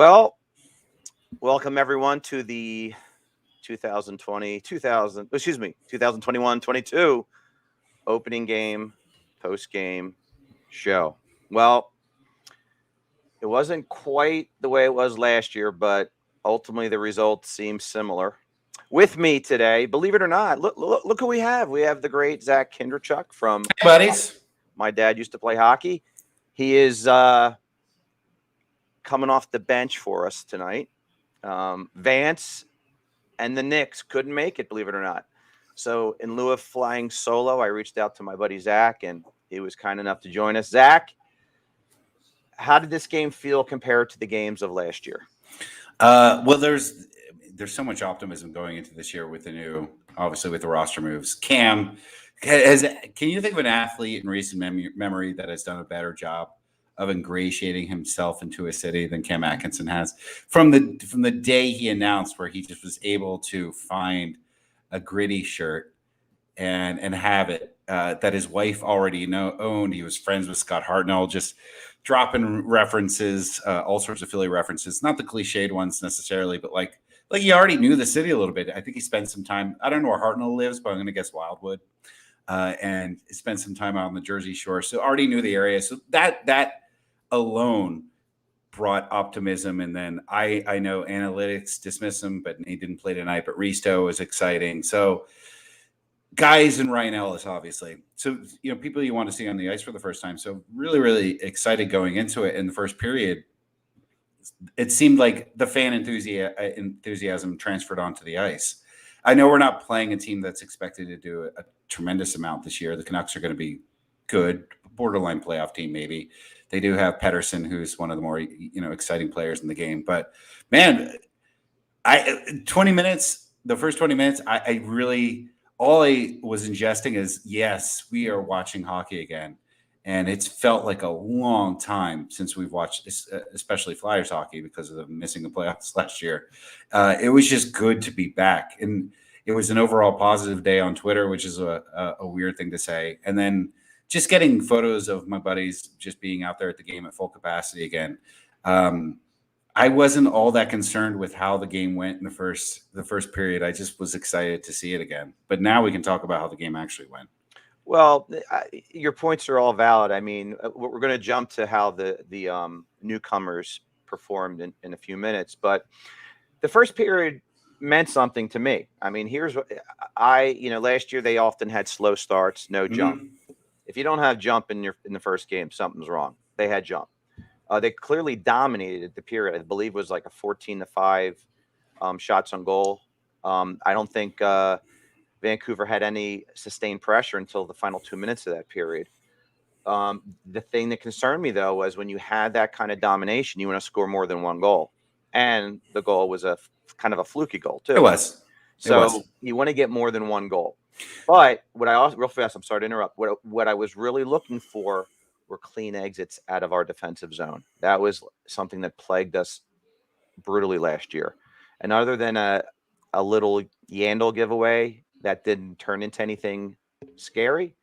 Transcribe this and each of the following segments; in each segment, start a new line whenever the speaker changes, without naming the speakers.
Well, welcome everyone to the 2021-22 opening game, post game show. Well, it wasn't quite the way it was last year, but ultimately the results seem similar. With me today, believe it or not, look who we have. We have the great Zach Kinderchuk from
Hey, buddies.
My Dad Used to Play Hockey. He is coming off the bench for us tonight. Vance and the Knicks couldn't make it, believe it or not. So in lieu of flying solo, I reached out to my buddy Zach, and he was kind enough to join us. Zach, how did this game feel compared to the games of last year?
Well, there's so much optimism going into this year with obviously with the roster moves. Cam, can you think of an athlete in recent memory that has done a better job of ingratiating himself into a city than Cam Atkinson has? From the day he announced, where he just was able to find a gritty shirt and have it that his wife already owned. He was friends with Scott Hartnell, just dropping references, all sorts of Philly references, not the cliched ones necessarily, but like he already knew the city a little bit. I think he spent some time. I don't know where Hartnell lives, but I'm going to guess Wildwood, and spent some time out on the Jersey Shore, so already knew the area. So that alone brought optimism. And then I know analytics dismiss him, but he didn't play tonight. But Risto is exciting. So guys and Ryan Ellis, obviously. So, people you want to see on the ice for the first time. So really, really excited going into it. In the first period, it seemed like the fan enthusiasm transferred onto the ice. I know we're not playing a team that's expected to do a tremendous amount this year. The Canucks are going to be good, borderline playoff team maybe. They do have Pettersson, who's one of the more exciting players in the game. But man, the first 20 minutes, I really, all I was ingesting is, yes, we are watching hockey again. And it's felt like a long time since we've watched, especially Flyers hockey, because of the missing the playoffs last year. It was just good to be back. And it was an overall positive day on Twitter, which is a weird thing to say. And then just getting photos of my buddies just being out there at the game at full capacity again. I wasn't all that concerned with how the game went in the first period. I just was excited to see it again. But now we can talk about how the game actually went.
Well, your points are all valid. I mean, we're going to jump to how the newcomers performed in a few minutes, but the first period meant something to me. I mean, here's what last year they often had slow starts, no jump. If you don't have jump in the first game, something's wrong. They had jump. They clearly dominated the period. I believe it was like a 14-5 shots on goal. I don't think Vancouver had any sustained pressure until the final 2 minutes of that period. The thing that concerned me, though, was when you had that kind of domination, you want to score more than one goal. And the goal was a kind of a fluky goal, too.
It was.
So you want to get more than one goal. But what I also, real fast, I'm sorry to interrupt. What I was really looking for were clean exits out of our defensive zone. That was something that plagued us brutally last year. And other than a little Yandel giveaway that didn't turn into anything scary,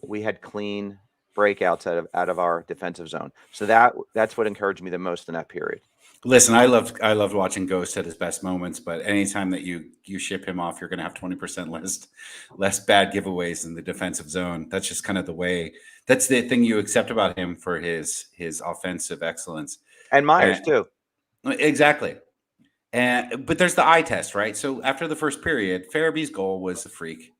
we had clean breakouts out of our defensive zone. So that's what encouraged me the most in that period.
Listen, I loved watching Ghost at his best moments, but anytime that you ship him off, you're going to have 20% less bad giveaways in the defensive zone. That's just kind of the way. That's the thing you accept about him for his offensive excellence.
And Myers too.
Exactly. But there's the eye test, right? So after the first period, Farabee's goal was a freak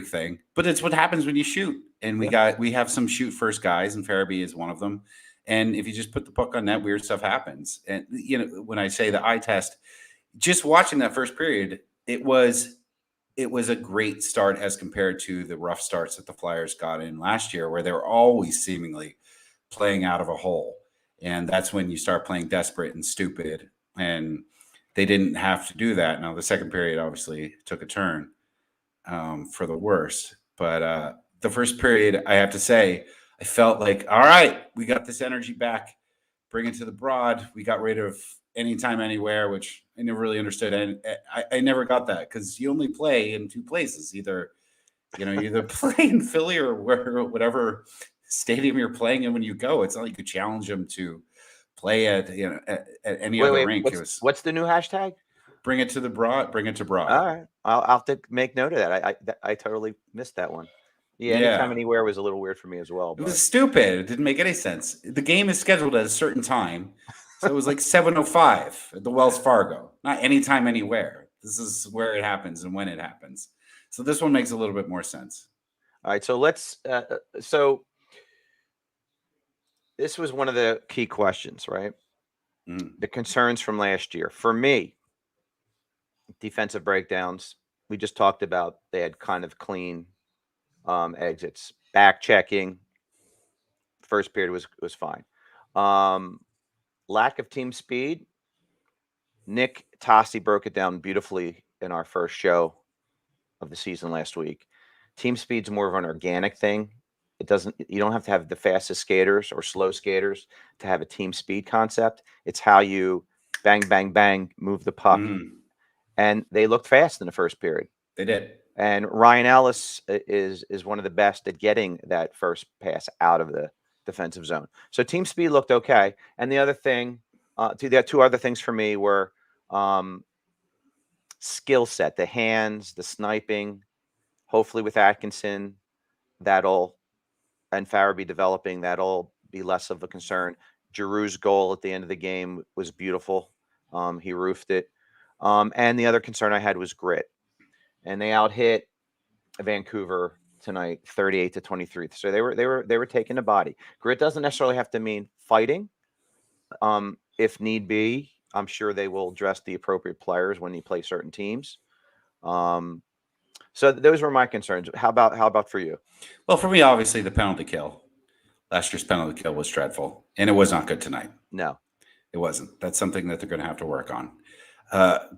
thing. But it's what happens when you shoot. And we have some shoot first guys, and Farabee is one of them. And if you just put the puck on net, weird stuff happens. And when I say the eye test, just watching that first period, it was a great start as compared to the rough starts that the Flyers got in last year, where they were always seemingly playing out of a hole. And that's when you start playing desperate and stupid. And they didn't have to do that. Now, the second period obviously took a turn for the worst. But the first period, I have to say, I felt like, all right, we got this energy back. Bring it to the Broad. We got rid of anytime, anywhere, which I never really understood. And I never got that, because you only play in two places. Either play in Philly or whatever stadium you're playing in when you go. It's not like you challenge them to play at any other
Wait.
rink. It was
What's the new hashtag?
bring it to the broad, bring it to Broad.
All right, I'll have to make note of that. I totally missed that one. Yeah, anytime,
Yeah.
anywhere was a little weird for me as well.
It
But
was stupid. It didn't make any sense. The game is scheduled at a certain time. So it was like 7:05 at the Wells Fargo. Not anytime, anywhere. This is where it happens and when it happens. So this one makes a little bit more sense.
all right, so let's. So this was one of the key questions, right?
Mm.
The concerns from last year for me. Defensive breakdowns. We just talked about they had kind of clean exits. Back checking. First period was fine. Lack of team speed. Nick Tossi broke it down beautifully in our first show of the season last week. Team speed's more of an organic thing. You don't have to have the fastest skaters or slow skaters to have a team speed concept. It's how you bang, bang, bang, move the puck.
Mm.
And they looked fast in the first period.
They did.
And Ryan Ellis is one of the best at getting that first pass out of the defensive zone. So team speed looked okay. And the other thing, there are two other things for me were skill set, the hands, the sniping. Hopefully with Atkinson, and Farabee developing, that'll be less of a concern. Giroux's goal at the end of the game was beautiful. He roofed it. And the other concern I had was grit. And they out hit Vancouver tonight 38-23. So they were taking the body. Grit doesn't necessarily have to mean fighting. If need be, I'm sure they will dress the appropriate players when you play certain teams. So those were my concerns. How about for you?
Well, for me, obviously, the penalty kill. Last year's penalty kill was dreadful, and it was not good tonight.
No,
it wasn't. That's something that they're going to have to work on.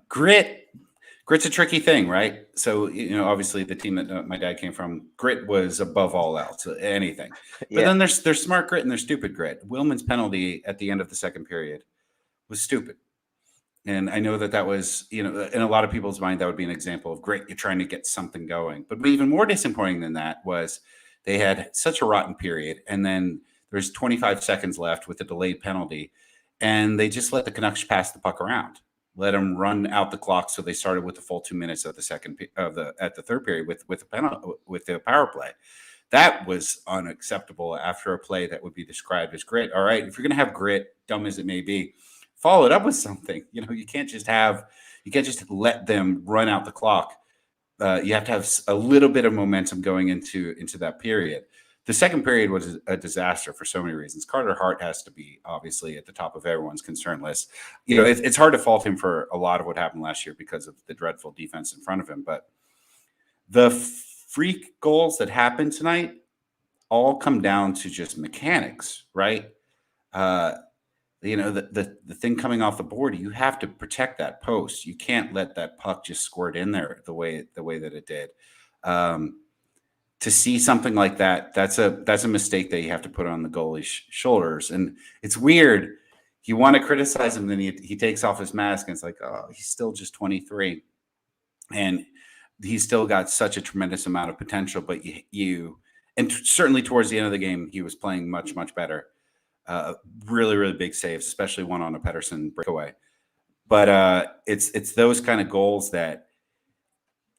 Grit's a tricky thing, right? So, obviously the team that my dad came from, grit was above all else, anything. But then there's smart grit and there's stupid grit. Willman's penalty at the end of the second period was stupid. And I know that was, in a lot of people's mind, that would be an example of grit. You're trying to get something going. But even more disappointing than that was they had such a rotten period. And then there's 25 seconds left with a delayed penalty. And they just let the Canucks pass the puck around, let them run out the clock. So they started with the full 2 minutes of the third period with the power play. That was unacceptable after a play that would be described as grit. All right, if you're going to have grit, dumb as it may be, follow it up with something. You can't just let them run out the clock. You have to have a little bit of momentum going into that period. The second period was a disaster for so many reasons. Carter Hart has to be obviously at the top of everyone's concern list. It's hard to fault him for a lot of what happened last year because of the dreadful defense in front of him. But the freak goals that happened tonight all come down to just mechanics, right? The thing coming off the board, you have to protect that post. You can't let that puck just squirt in there the way that it did. To see something like that, that's a mistake that you have to put on the goalie's shoulders. And it's weird. You want to criticize him, then he takes off his mask, and it's like, oh, he's still just 23, and he's still got such a tremendous amount of potential. But certainly towards the end of the game, he was playing much, much better. Really, really big saves, especially one on a Pettersson breakaway. But it's those kind of goals that,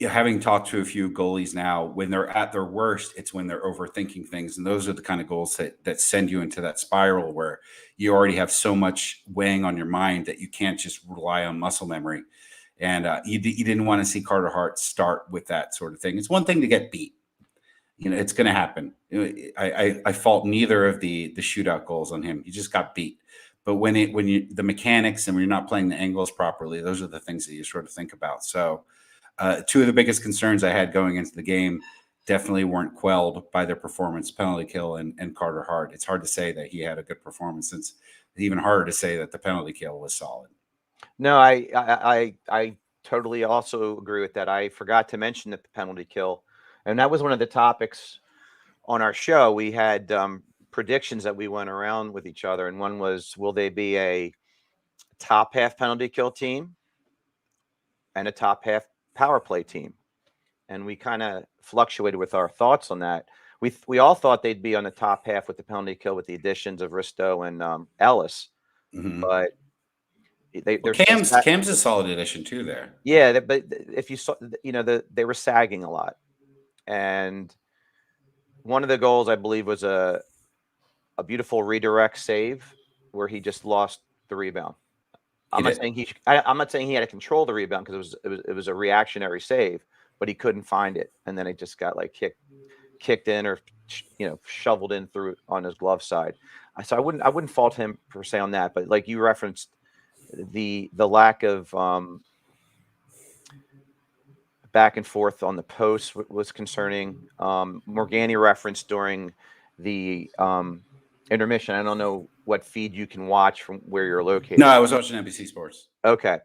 having talked to a few goalies now, when they're at their worst, it's when they're overthinking things. And those are the kind of goals that send you into that spiral where you already have so much weighing on your mind that you can't just rely on muscle memory. And you didn't want to see Carter Hart start with that sort of thing. It's one thing to get beat. It's going to happen. I fault neither of the shootout goals on him. He just got beat. But when the mechanics and when you're not playing the angles properly, those are the things that you sort of think about. So two of the biggest concerns I had going into the game definitely weren't quelled by their performance, penalty kill and Carter Hart. It's hard to say that he had a good performance. It's even harder to say that the penalty kill was solid.
No, I totally also agree with that. I forgot to mention the penalty kill. And that was one of the topics on our show. We had predictions that we went around with each other. And one was, will they be a top half penalty kill team and a top half power play team? And we kind of fluctuated with our thoughts on that. We all thought they'd be on the top half with the penalty kill with the additions of Risto and Ellis.
Mhm.
but
Well,
they're
Cam's a solid addition too there.
yeah, but if you saw, they were sagging a lot, and one of the goals I believe was a beautiful redirect save where he just lost the rebound.
He
I'm not
did.
saying I'm not saying he had to control the rebound because it was a reactionary save, but he couldn't find it, and then it just got like kicked in or shoveled in through on his glove side. So I wouldn't fault him per se on that, but like you referenced, the lack of back and forth on the post was concerning. Morgani referenced during the intermission. I don't know what feed you can watch from where you're
No,
located.
I was watching NBC Sports.
Okay,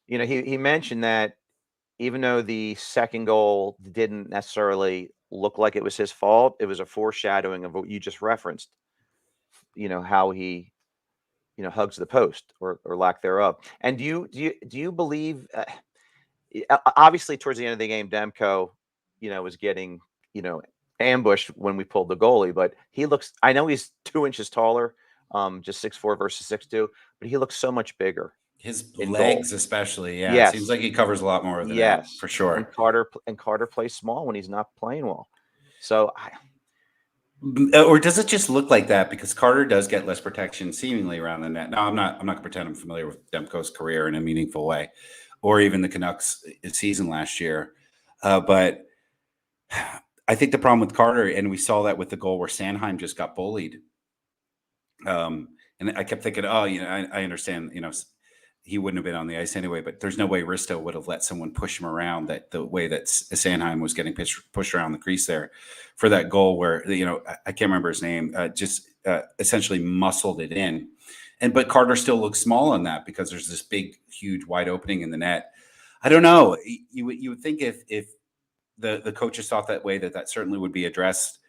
he mentioned that even though the second goal didn't necessarily look like it was his fault, it was a foreshadowing of what you just referenced. How he hugs the post or lack thereof. And do you believe? Obviously, towards the end of the game, Demko, was getting you know ambushed when we pulled the goalie, but he looks. I know he's 2 inches taller, just 6'4" versus 6'2", but he looks so much bigger
His
in goal.
legs, especially, yeah, it seems
Yes,
like he covers a lot more of the net
yes,
for
and
sure.
Carter plays small when he's not playing well. So
Or does it just look like that because Carter does get less protection seemingly around the net? No, I'm not. I'm not going to pretend I'm familiar with Demko's career in a meaningful way, or even the Canucks' season last year. But I think the problem with Carter, and we saw that with the goal where Sanheim just got bullied. And I kept thinking, oh, I understand, he wouldn't have been on the ice anyway, but there's no way Risto would have let someone push him around that the way that Sanheim was getting pushed around the crease there for that goal where, I can't remember his name, just essentially muscled it in. But Carter still looks small on that because there's this big, huge, wide opening in the net. I don't know. You would think if the coaches thought that way, that certainly would be addressed.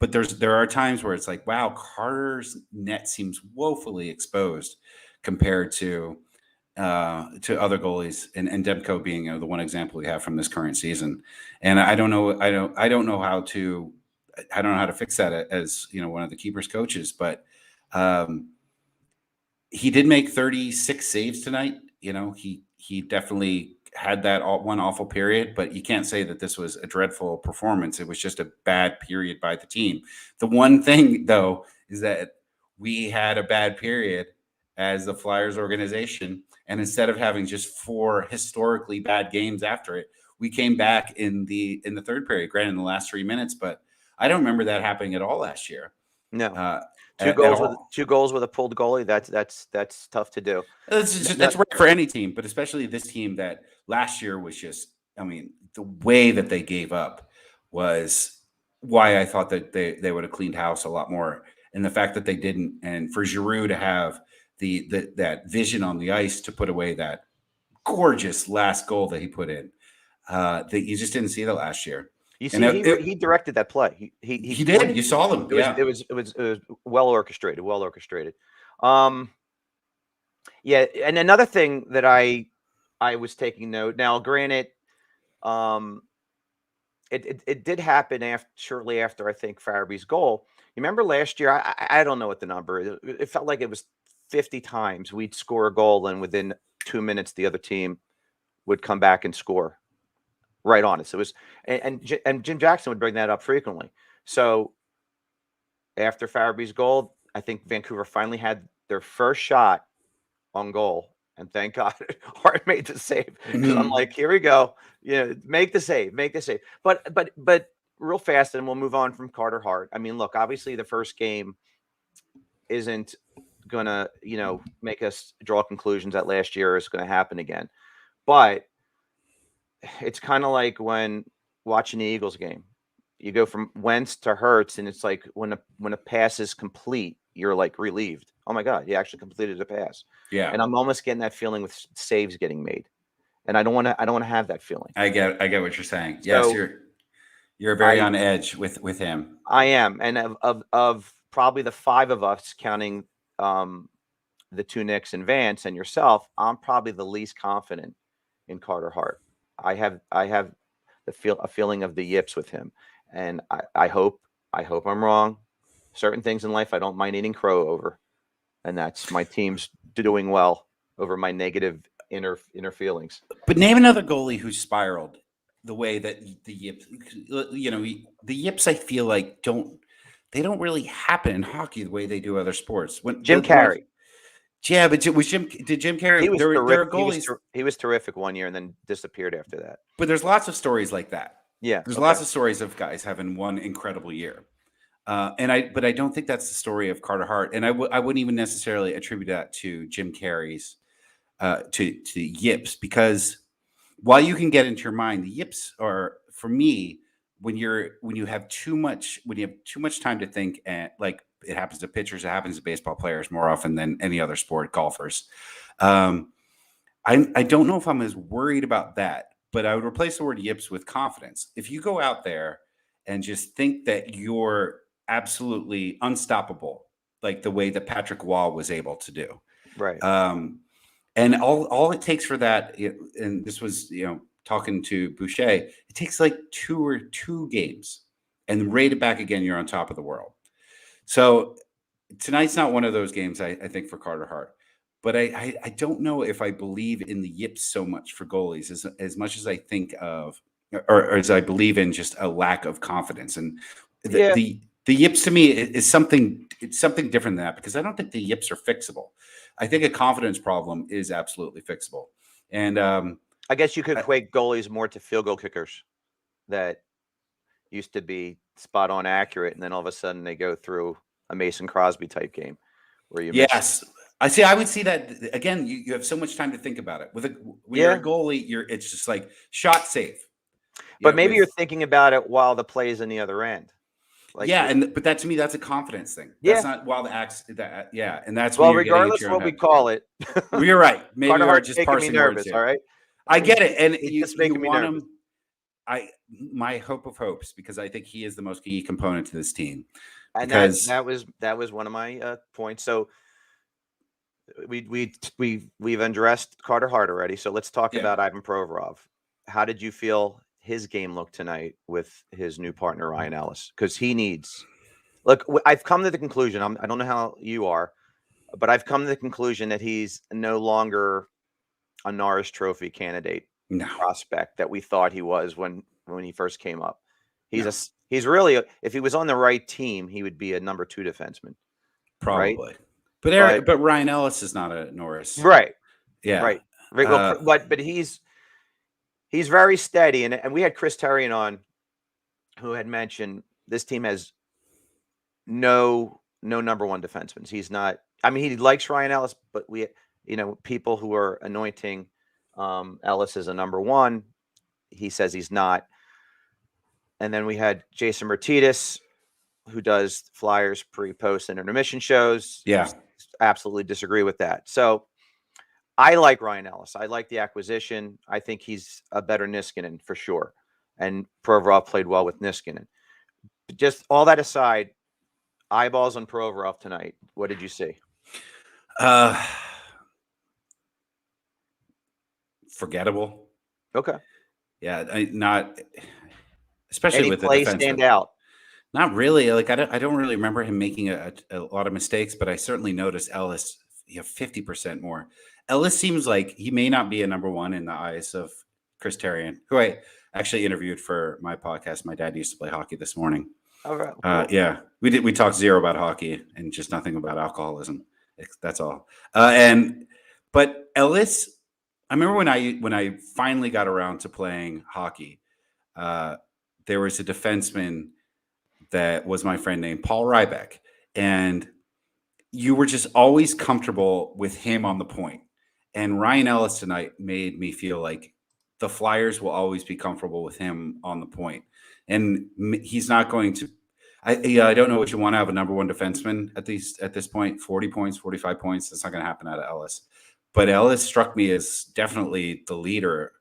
But there are times where it's like, wow, Carter's net seems woefully exposed compared to other goalies, and Demko being the one example we have from this current season. And I don't know how to fix that as one of the keepers coaches, but um, he did make 36 saves tonight. He definitely had that one awful period, but you can't say that this was a dreadful performance. It was just a bad period by the team. The one thing, though, is that we had a bad period as the Flyers organization, and instead of having just 4 historically bad games after it, we came back in the third period. Granted, in the last 3 minutes, but I don't remember that happening at all last year.
no,
Uh,
two
at
goals with
all.
a pulled goalie. That's tough to do. No,
That's rare for any team, but especially this team that last year was just. I mean, the way that they gave up was why I thought that they would have cleaned house a lot more, and the fact that they didn't, and for Giroux to have that vision on the ice to put away that gorgeous last goal that he put in, that you just didn't see that last year,
you
and
see, he directed that play. He
he
forced.
did. You saw them,
It was
yeah.
it was it was it was well orchestrated. Well orchestrated. Um, yeah, and another thing that I was taking note. Now, granted, um, it did happen shortly after I think Farabee's goal. You remember last year? I don't know what the number is. It felt like it was 50 times we'd score a goal, and within 2 minutes the other team would come back and score right on us. It was and Jim Jackson would bring that up frequently. So after Farabee's goal, I think Vancouver finally had their first shot on goal, and thank God Hart made the save because I'm
Mhm.
like, here we go, make the save, make the save. But real fast, and we'll move on from Carter Hart. I mean, look, obviously the first game isn't gonna make us draw conclusions that last year is going to happen again, but it's kind of like when watching the Eagles game. You go from Wentz to Hurts, and it's like when a pass is complete, you're like relieved. Oh my God, you actually completed a pass.
Yeah,
And I'm almost getting that feeling with saves getting made. And I don't want to have that feeling.
I get what you're saying. Yes,
So
you're very
I
on edge with him.
I am. And of probably the 5 of us counting um the 2 Knicks and Vance and yourself, I'm probably the least confident in Carter Hart. I have a feeling of the yips with him, and I hope I'm wrong. Certain things in life I don't mind eating crow over, and that's my team's doing well over my negative inner feelings.
But name another goalie who spiraled the way that the Yips, the Yips, I feel like don't really happen in hockey the way they do other sports.
Jim Carrey.
Yeah, but did Jim Carrey?
He was
There are
terrific.
goalies,
He was terrific one year and then disappeared after that.
but there's lots of stories like that.
Yeah,
There's
okay.
lots of stories of guys having one incredible year. But I don't think that's the story of Carter Hart, and I wouldn't even necessarily attribute that to Jim Carrey's to Yips, because while you can get into your mind, the Yips are, for me, when you have too much time to think, and like it happens to pitchers, it happens to baseball players more often than any other sport, golfers. I don't know if I'm as worried about that, but I would replace the word Yips with confidence. If you go out there and just think that you're absolutely unstoppable, like the way that Patrick Waugh was able to do.
Right.
And all it takes for that, and this was, talking to Boucher, it takes like two games, and rate it back again, you're on top of the world. So tonight's not one of those games, I think, for Carter Hart. But I don't know if I believe in the Yips so much for goalies as much as I think of, or as I believe in just a lack of confidence. And the Yips to me is something different than that, because I don't think the Yips are fixable. I think a confidence problem is absolutely fixable. And
I guess you could equate goalies more to field goal kickers that used to be spot on accurate, and then all of a sudden they go through a Mason Crosby type game where you
yes. I would see that again. You have so much time to think about it. When you're a goalie, it's just like shot safe.
But maybe you're thinking about it while the play is in the other end.
Like, but that, to me, that's a confidence thing. That's not while the acts. And that's
regardless of what we call it.
Well, you're right. Maybe we're just parsing words here.
All right,
I get it, and
you want him.
My hope of hopes, because I think he is the most key component to this team.
And that was one of my points. So we've undressed Carter Hart already. So let's talk about Ivan Provorov. How did you feel his game looked tonight with his new partner Ryan Ellis? Because he needs. Look, I've come to the conclusion. I don't know how you are, but I've come to the conclusion that he's no longer a Norris Trophy candidate prospect that we thought he was when he first came up. He's really, if he was on the right team, he would be a number 2 defenseman.
Probably. Right? But Ryan Ellis is not a Norris.
Right.
Yeah.
Right. But he's very steady. And we had Chris Terrian on, who had mentioned this team has no number 1 defenseman. He's not, I mean, he likes Ryan Ellis, but people who are anointing Ellis as a number 1, he says he's not. And then we had Jason Martinez, who does Flyers pre, post, and intermission shows.
Yeah.
Absolutely disagree with that. So I like Ryan Ellis. I like the acquisition. I think he's a better Niskanen for sure. And Provorov played well with Niskanen. Just all that aside, eyeballs on Provorov tonight. What did you see?
Forgettable.
Okay.
Yeah, not especially
any
with the
play
defenseman.
Stand out.
Not really. Like I don't really remember him making a lot of mistakes, but I certainly noticed Ellis 50% more. Ellis seems like he may not be a number 1 in the eyes of Chris Terrian, who I actually interviewed for my podcast. My dad used to play hockey this morning.
All right. Cool.
Yeah, we talked zero about hockey and just nothing about alcoholism. That's all. But Ellis, I remember when I finally got around to playing hockey, there was a defenseman that was my friend named Paul Rybeck, and you were just always comfortable with him on the point. And Ryan Ellis tonight made me feel like the Flyers will always be comfortable with him on the point. And he's not going to. I don't know what you want to have a number 1 defenseman at this point. 40 points, 45 points. That's not going to happen out of Ellis. But Ellis struck me as definitely the leader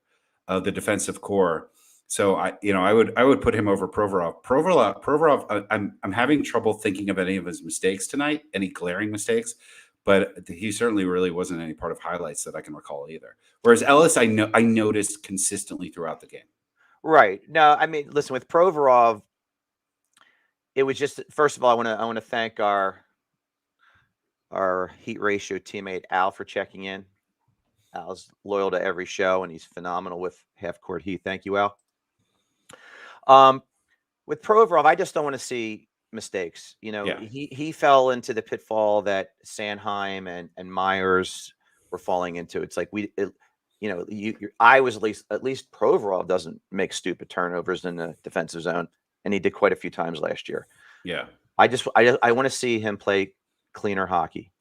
of the defensive core. So I would put him over Provorov. Provorov. I'm having trouble thinking of any of his mistakes tonight, any glaring mistakes, but he certainly really wasn't any part of highlights that I can recall either. Whereas Ellis, I noticed consistently throughout the game.
Right. No, I mean, listen, with Provorov, it was just, first of all, I want to thank our our Heat Ratio teammate Al for checking in. Al's loyal to every show, and he's phenomenal with half court Heat. Thank you, Al. With Provorov, I just don't want to see mistakes. He fell into the pitfall that Sanheim and Myers were falling into. It's like I was at least Provorov doesn't make stupid turnovers in the defensive zone, and he did quite a few times last year.
Yeah.
I want to see him play cleaner hockey.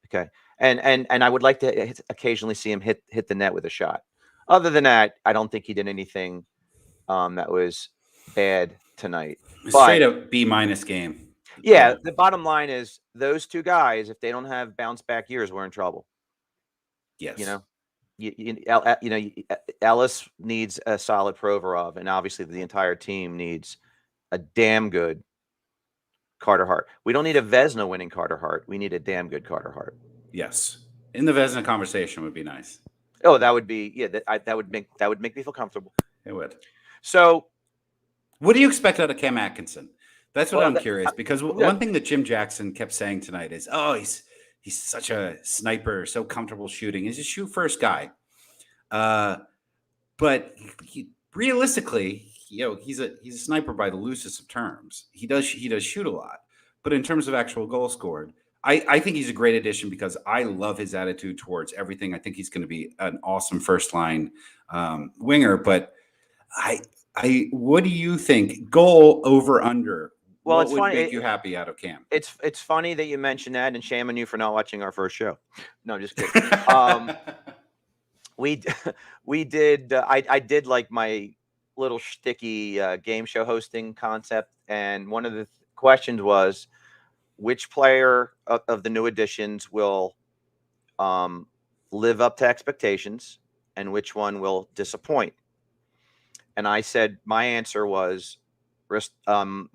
Okay. And I would like to occasionally see him hit the net with a shot. Other than that, I don't think he did anything that was bad tonight.
Straight up B- game.
Yeah, the bottom line is those two guys, if they don't have bounce back years, we're in trouble.
Yes.
Ellis needs a solid Provorov, and obviously the entire team needs a damn good Carter Hart. We don't need a Vezina winning Carter Hart. We need a damn good Carter Hart.
Yes, in the Vezina conversation would be nice.
Oh, that would be that would make me feel comfortable.
It would.
So,
what do you expect out of Cam Atkinson? That's what I'm curious, because one thing that Jim Jackson kept saying tonight is, he's such a sniper, so comfortable shooting. He's a shoot first guy, but realistically, he's a sniper by the loosest of terms. He does shoot a lot, but in terms of actual goals scored, I think he's a great addition because I love his attitude towards everything. I think he's going to be an awesome first line winger. But what do you think? Goal over under?
Well,
what would make you happy out of Cam?
It's funny that you mentioned that, and shame on you for not watching our first show. No, just kidding. We did. I did like my little shticky game show hosting concept, and one of the questions was, which player of the new additions will live up to expectations, and which one will disappoint? And I said my answer was Ryan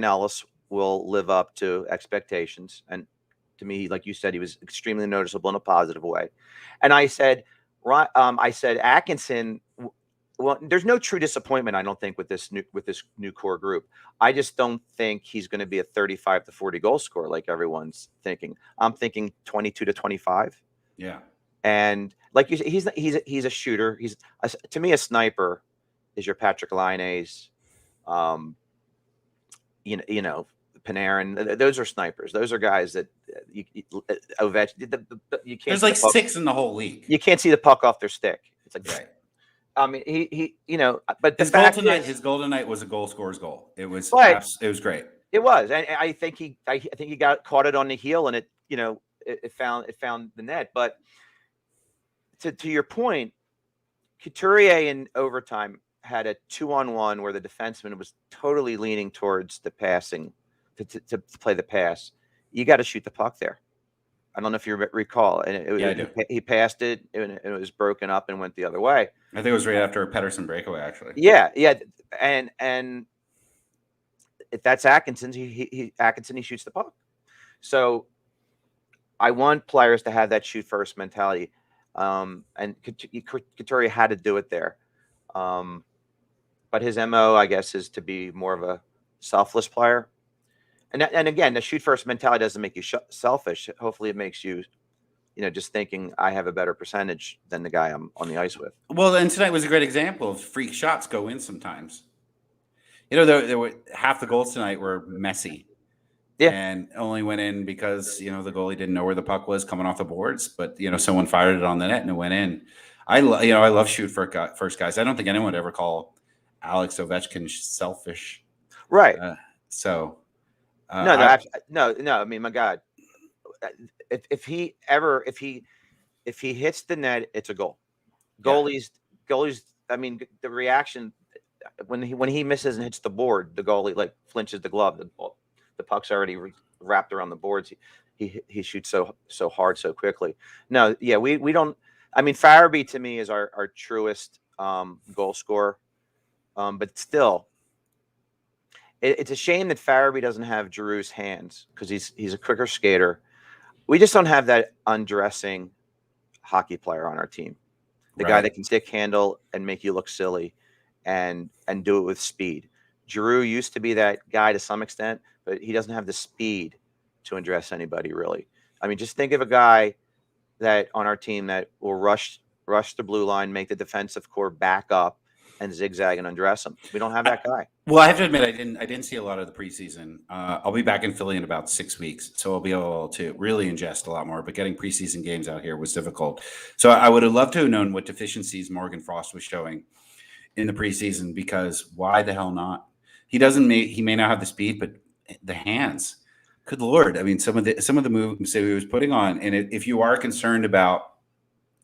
Ellis will live up to expectations, and to me, like you said, he was extremely noticeable in a positive way. And I said Atkinson. Well, there's no true disappointment, I don't think, with this new core group. I just don't think he's going to be a 35 to 40 goal scorer like everyone's thinking. I'm thinking 22 to 25.
Yeah.
And like you said, he's a shooter. To me, a sniper is your Patrick Laine's, Panarin. Those are snipers. Those are guys that Ovechkin. You can't.
There's like 6 in the whole league.
You can't see the puck off their stick. It's like.
Right.
I mean, but
his goal tonight was a goal scorer's goal. It was great.
It was, and I think he caught it on the heel, and it found the net. But to your point, Couturier in overtime had a 2-on-1 where the defenseman was totally leaning towards the passing to play the pass. You got to shoot the puck there. I don't know if you recall, and he passed it, and it was broken up and went the other way.
I think it was right after a Pettersson breakaway, actually.
Yeah, and if that's Atkinson, he shoots the puck. So I want players to have that shoot first mentality, and Couturier had to do it there. But his MO, I guess, is to be more of a selfless player. And again, the shoot first mentality doesn't make you selfish. Hopefully, it makes you, just thinking I have a better percentage than the guy I'm on the ice with.
Well, and tonight was a great example of freak shots go in sometimes. There were half the goals tonight were messy, and only went in because the goalie didn't know where the puck was coming off the boards, but someone fired it on the net and it went in. I love shoot first guys. I don't think anyone would ever call Alex Ovechkin selfish,
right? No. I mean, my God, if he hits the net, it's a goal. Goalies. I mean, the reaction when he misses and hits the board, the goalie flinches the glove. The puck's already wrapped around the boards. He shoots so hard so quickly. No, yeah, we don't. I mean, Farabee to me is our truest goal scorer, but still. It's a shame that Farabee doesn't have Giroux's hands because he's a quicker skater. We just don't have that undressing hockey player on our team. The guy that can stick handle and make you look silly and do it with speed. Giroux used to be that guy to some extent, but he doesn't have the speed to undress anybody really. I mean, just think of a guy that on our team that will rush the blue line, make the defensive core back up, and zigzag and undress them. We don't have that guy.
Well, I have to admit, I didn't see a lot of the preseason. I'll be back in Philly in about 6 weeks, so I'll be able to really ingest a lot more. But getting preseason games out here was difficult. So I would have loved to have known what deficiencies Morgan Frost was showing in the preseason, because why the hell not? He may not have the speed, but the hands. Good Lord! I mean, some of the moves that he was putting on, and if you are concerned about,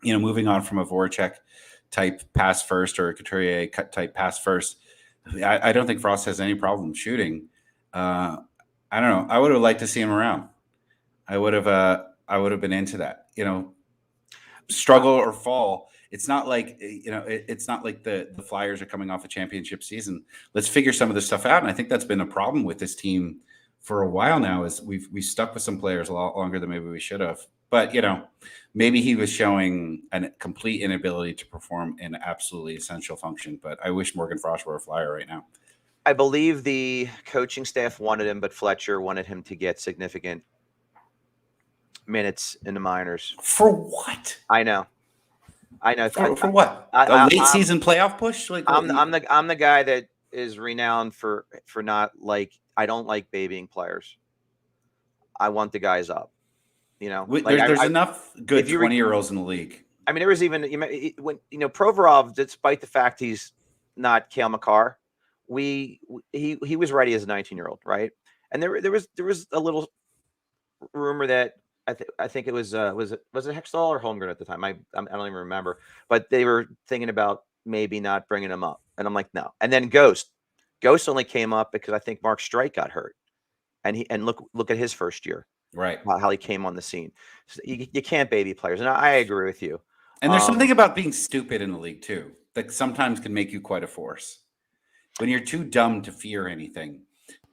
moving on from a Voracek type pass first or a Couturier type pass first, I don't think Frost has any problem shooting. I don't know. I would have liked to see him around. I would have been into that. Struggle or fall. It's not like it's not like the Flyers are coming off a championship season. Let's figure some of this stuff out. And I think that's been a problem with this team for a while now. Is we stuck with some players a lot longer than maybe we should have. But maybe he was showing a complete inability to perform an absolutely essential function. But I wish Morgan Frost were a Flyer right now.
I believe the coaching staff wanted him, but Fletcher wanted him to get significant minutes in the minors.
For what?
I know.
For what? A late season playoff push? Like
I'm the guy that is renowned for not I don't like babying players. I want the guys up.
There's enough good 20-year-olds in the league.
I mean, there was even when Provorov, despite the fact he's not Cale Makar, he was ready as a 19-year-old, right? And there was a little rumor that I think it was it Hextall or Holmgren at the time? I don't even remember, but they were thinking about maybe not bringing him up, and I'm like, no. And then Ghost only came up because I think Mark Strike got hurt, and look at his first year.
Right.
How he came on the scene. So you can't baby players. And I agree with you.
And there's something about being stupid in the league too, that sometimes can make you quite a force. When you're too dumb to fear anything,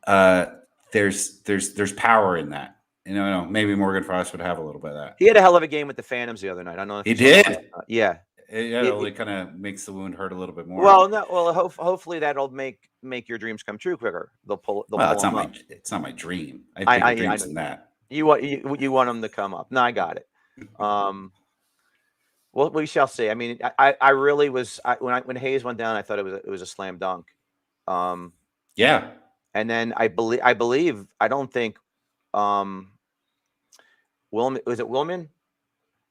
there's power in that. Maybe Morgan Frost would have a little bit of that.
He had a hell of a game with the Phantoms the other night. I don't know if
he did.
Yeah.
It only kind of makes the wound hurt a little bit more.
Well, no. Well, hopefully that'll make your dreams come true quicker.
It's not my dream. I have bigger dreams than that.
You want them to come up. No, I got it. Well, we shall see. I mean, I really was when Hayes went down, I thought it was a slam dunk.
Yeah.
And then I don't think Willman, was it Willman?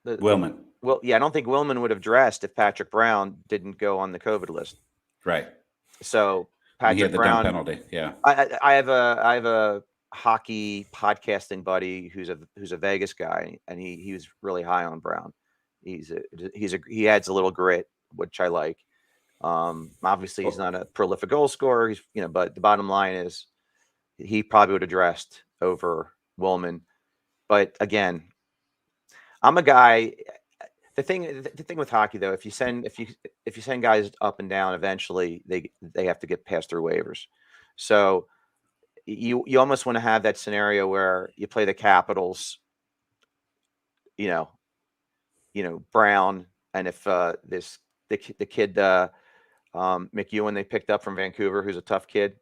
Willman.
Well, yeah, I don't think Willman would have dressed if Patrick Brown didn't go on the COVID list.
Right.
So Patrick Brown
penalty. Yeah.
I have a hockey podcasting buddy who's a Vegas guy, and he was really high on Brown. He adds a little grit, which I like. Obviously he's not a prolific goal scorer. But the bottom line is he probably would have dressed over Willman. But again, I'm a guy. The thing with hockey though, if you send guys up and down, eventually they have to get passed through waivers. So you almost want to have that scenario where you play the Capitals, Brown, and if the kid McEwen they picked up from Vancouver, who's a tough kid,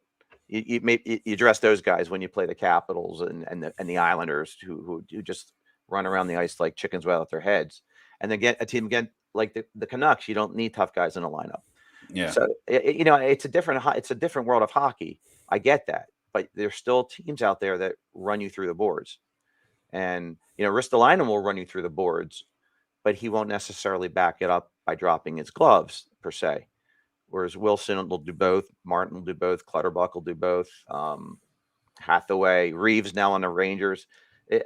you dress those guys when you play the Capitals and the Islanders who just run around the ice like chickens without their heads, and then get a team again like the Canucks. You don't need tough guys in a lineup.
Yeah.
So it's a different world of hockey. I get that. But there's still teams out there that run you through the boards. And, Ristolainen will run you through the boards, but he won't necessarily back it up by dropping his gloves, per se. Whereas Wilson will do both. Martin will do both. Clutterbuck will do both. Hathaway, Reeves now on the Rangers.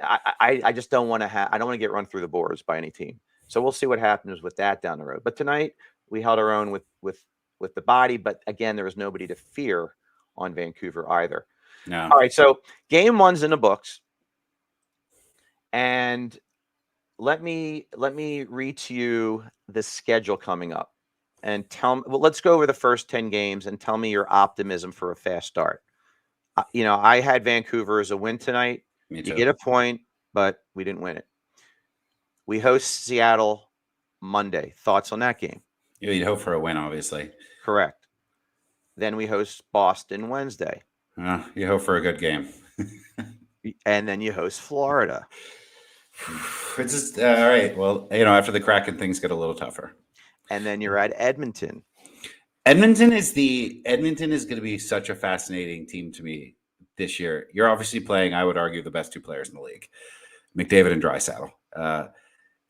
I just don't want to I don't want to get run through the boards by any team. So we'll see what happens with that down the road. But tonight we held our own with the body. But again, there was nobody to fear on Vancouver either.
No.
All right, so game 1's in the books, and let me read to you the schedule coming up, and let's go over the first 10 games and tell me your optimism for a fast start. I had Vancouver as a win tonight.
Me too.
You get a point, but we didn't win it. We host Seattle Monday. Thoughts on that game?
Yeah, you'd hope for a win, obviously.
Correct. Then we host Boston Wednesday.
You hope for a good game.
And then you host Florida.
It's just all right. Well, after the Kraken, things get a little tougher.
And then you're at Edmonton.
Edmonton is going to be such a fascinating team to me this year. You're obviously playing, I would argue, the best two players in the league, McDavid and Draisaitl.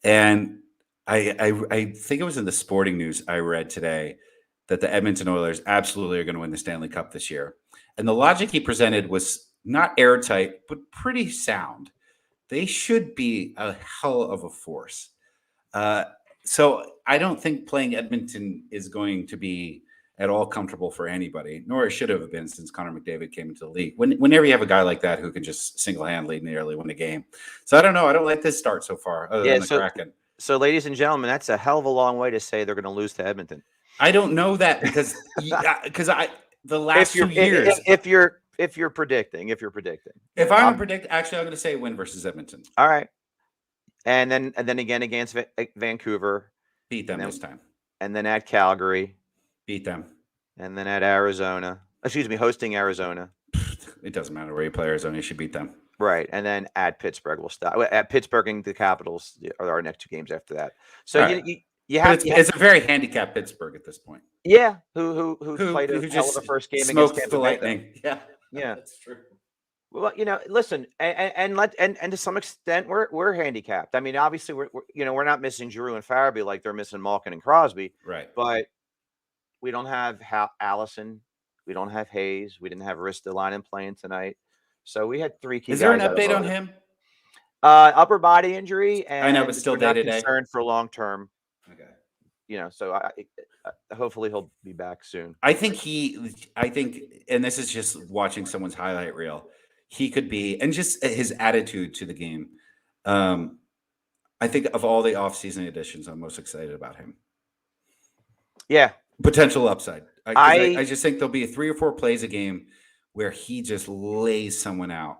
And I think it was in the Sporting News I read today that the Edmonton Oilers absolutely are going to win the Stanley Cup this year. And the logic he presented was not airtight, but pretty sound. They should be a hell of a force. So I don't think playing Edmonton is going to be at all comfortable for anybody, nor it should have been since Connor McDavid came into the league. Whenever you have a guy like that who can just single-handedly nearly win a game. So I don't know. I don't like this start so far, other than the Kraken.
So, ladies and gentlemen, that's a hell of a long way to say they're going to lose to Edmonton.
I don't know that because the last 2 years.
If you're predicting,
if I'm predicting, actually, I'm going to say win versus Edmonton.
All right. And then again against Vancouver,
beat them this time.
And then at Calgary,
beat them.
And then at Arizona, hosting Arizona.
It doesn't matter where you play Arizona, you should beat them.
Right. And then at Pittsburgh, we'll stop. At Pittsburgh and the Capitals are our next two games after that. So
right. It's a very handicapped Pittsburgh at this point.
Yeah. Who played a hell of a first game against Tampa
the Lightning.
Yeah. That's true. Well, listen, and to some extent, we're handicapped. I mean, obviously, we're not missing Giroux and Farabee like they're missing Malkin and Crosby,
right?
But we don't have Allison, we don't have Hayes, we didn't have Ristolainen playing tonight, so we had three key.
Is there an update on him?
Upper body injury, and
I know, but still day to day.
Concerned for long term.
Okay.
So hopefully he'll be back soon.
I think, and this is just watching someone's highlight reel. He could be, and just his attitude to the game. I think of all the offseason additions, I'm most excited about him.
Yeah.
Potential upside. I just think there'll be 3 or 4 plays a game where he just lays someone out.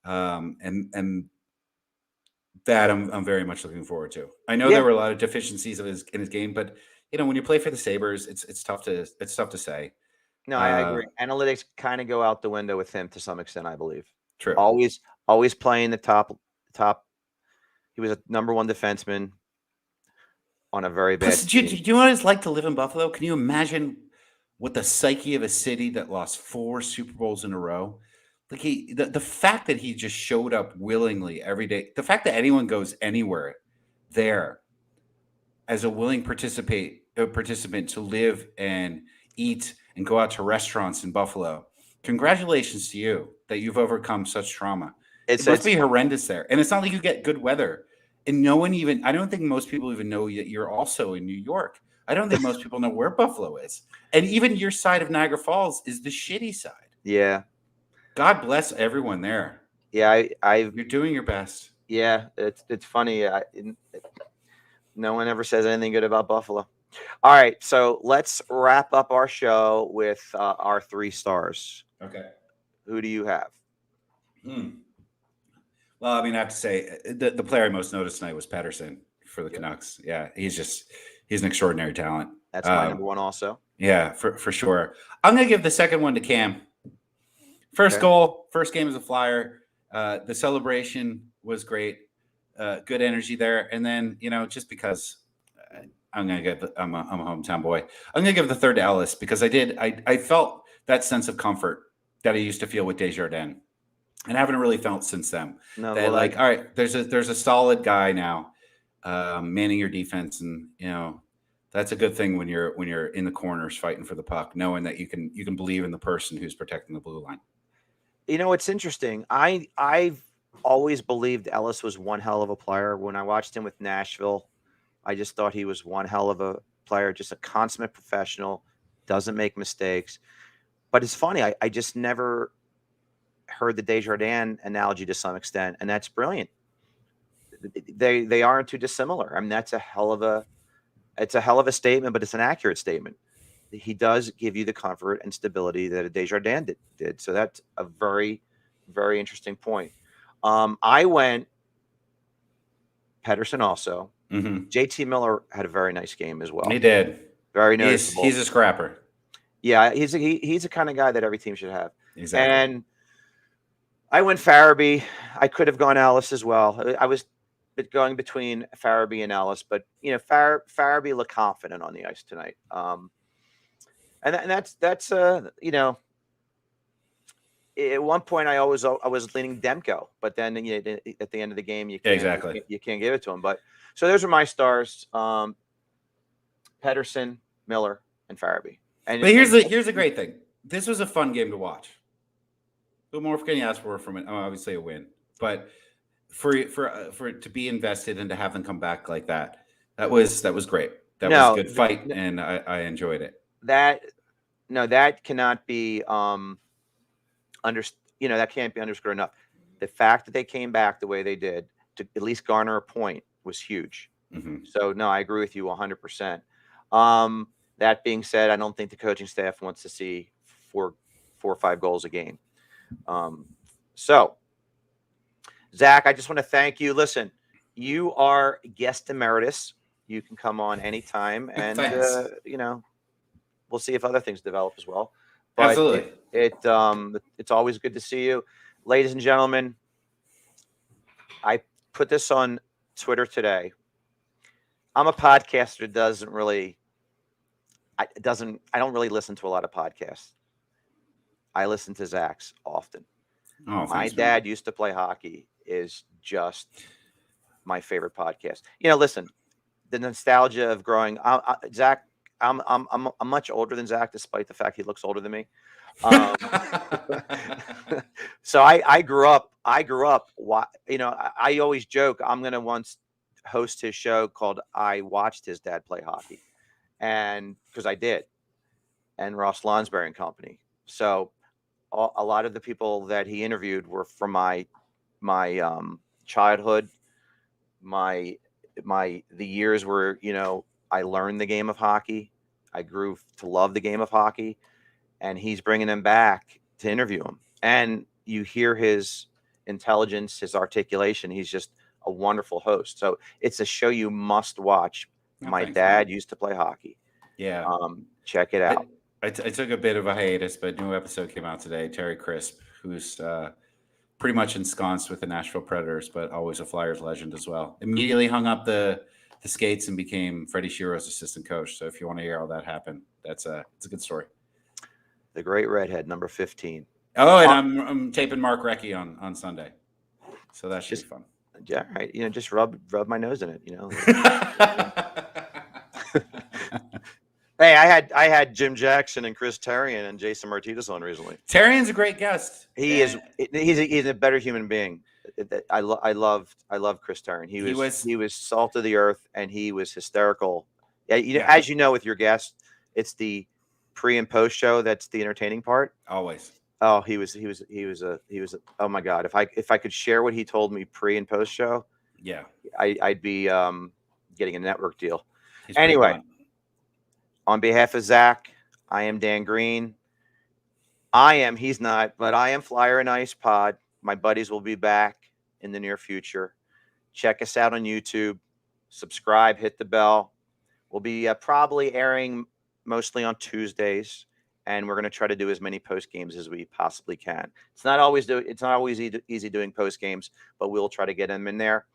And that I'm very much looking forward to. I know there were a lot of deficiencies in his game, but when you play for the Sabres, it's tough to say.
No, I agree. Analytics kind of go out the window with him to some extent, I believe.
True.
Always playing the top. He was a number 1 defenseman on a very bad team.
Do you know what it's like to live in Buffalo? Can you imagine what the psyche of a city that lost 4 Super Bowls in a row? Like the fact that he just showed up willingly every day, the fact that anyone goes anywhere there as a willing participant to live and eat and go out to restaurants in Buffalo. Congratulations to you that you've overcome such trauma. It must be horrendous there. And it's not like you get good weather. And I don't think most people even know that you're also in New York. I don't think most people know where Buffalo is. And even your side of Niagara Falls is the shitty side.
Yeah.
God bless everyone there.
Yeah, you're
doing your best.
Yeah, it's funny. No one ever says anything good about Buffalo. All right, so let's wrap up our show with our 3 stars.
Okay.
Who do you have?
Well, I mean, I have to say the player I most noticed tonight was Pettersson for the Canucks. Yeah, he's an extraordinary talent.
That's my number 1 also.
Yeah, for sure. I'm going to give the second one to Cam. First goal, first game as a Flyer. The celebration was great. Good energy there. And then, just because I'm a hometown boy, I'm going to give the third to Ellis because I felt that sense of comfort that I used to feel with Desjardins. And I haven't really felt since then. No, all right, there's a solid guy now manning your defense, and that's a good thing when you're in the corners fighting for the puck, knowing that you can believe in the person who's protecting the blue line.
It's interesting. I've always believed Ellis was one hell of a player. When I watched him with Nashville, I just thought he was one hell of a player, just a consummate professional, doesn't make mistakes. But it's funny, I just never heard the Desjardins analogy to some extent, and that's brilliant. They aren't too dissimilar. I mean, that's a hell of a statement, but it's an accurate statement. He does give you the comfort and stability that a Desjardins did. So that's a very, very interesting point. I went Pettersson also.
Mm-hmm.
JT Miller had a very nice game as well.
He did.
Very noticeable.
He's a scrapper.
Yeah, he's the kind of guy that every team should have.
Exactly.
And I went Farabee. I could have gone Ellis as well. I was going between Farabee and Ellis, but Farabee looked confident on the ice tonight. And that's at one point I was leaning Demko, but then at the end of the game you can't give it to him. But so those are my stars: Pedersen, Miller, and Farabee.
But here's the great thing. This was a fun game to watch. What more can you ask for from it? Obviously a win, but for it to be invested and to have them come back like that was great. That was a good fight, and I enjoyed it.
That cannot be that can't be underscored enough. The fact that they came back the way they did to at least garner a point was huge.
Mm-hmm.
So no, I agree with you 100%. That being said, I don't think the coaching staff wants to see four or five goals a game. So Zach, I just want to thank you. Listen, you are guest emeritus. You can come on anytime, and we'll see if other things develop as well. But
absolutely,
it's always good to see you, ladies and gentlemen. I put this on Twitter today. I'm a podcaster that I don't really listen to a lot of podcasts. I listen to Zach's often.
Oh,
my dad used to play hockey is just my favorite podcast. Listen, the nostalgia of growing. Zach, I'm much older than Zach, despite the fact he looks older than me. So I grew up. I always joke I'm going to once host his show called I Watched His Dad Play Hockey, and because I did, and Ross Lonsberry and company. So a lot of the people that he interviewed were from my childhood, the years where I learned the game of hockey. I grew to love the game of hockey, and he's bringing them back to interview him. And you hear his intelligence, his articulation. He's just a wonderful host. So it's a show you must watch. My dad used to play hockey.
Yeah.
Check it out.
I took a bit of a hiatus, but a new episode came out today. Terry Crisp, who's pretty much ensconced with the Nashville Predators, but always a Flyers legend as well. Immediately hung up the skates and became Freddie Shiro's assistant coach. So if you want to hear how that happened, it's a good story.
The Great Redhead, number 15.
Oh, and I'm taping Mark Recchi on Sunday, so that should be fun.
Yeah, right. Just rub my nose in it. Hey, I had Jim Jackson and Chris Therien and Jason Martinez on recently.
Therrien's a great guest.
He's a better human being. I love Chris Therien. He was salt of the earth, and he was hysterical. As you know, with your guests, it's the pre and post show that's the entertaining part.
Always.
Oh, he was oh my God. If I could share what he told me pre and post show,
yeah,
I'd be getting a network deal. Anyway, on behalf of Zach, I am Dan Green. He's not, but I am Flyer and Ice Pod. My buddies will be back in the near future. Check us out on YouTube. Subscribe, hit the bell. We'll be probably airing mostly on Tuesdays, and we're going to try to do as many post games as we possibly can. It's not always easy doing post games, but we'll try to get them in there.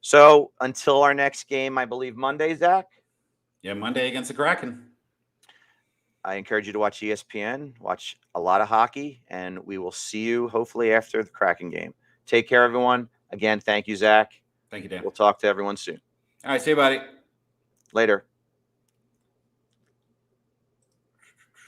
So until our next game, I believe Monday, Zach.
Yeah, Monday against the Kraken.
I encourage you to watch ESPN, watch a lot of hockey, and we will see you hopefully after the Kraken game. Take care, everyone. Again, thank you, Zach.
Thank you, Dan.
We'll talk to everyone soon.
All right, see you, buddy.
Later.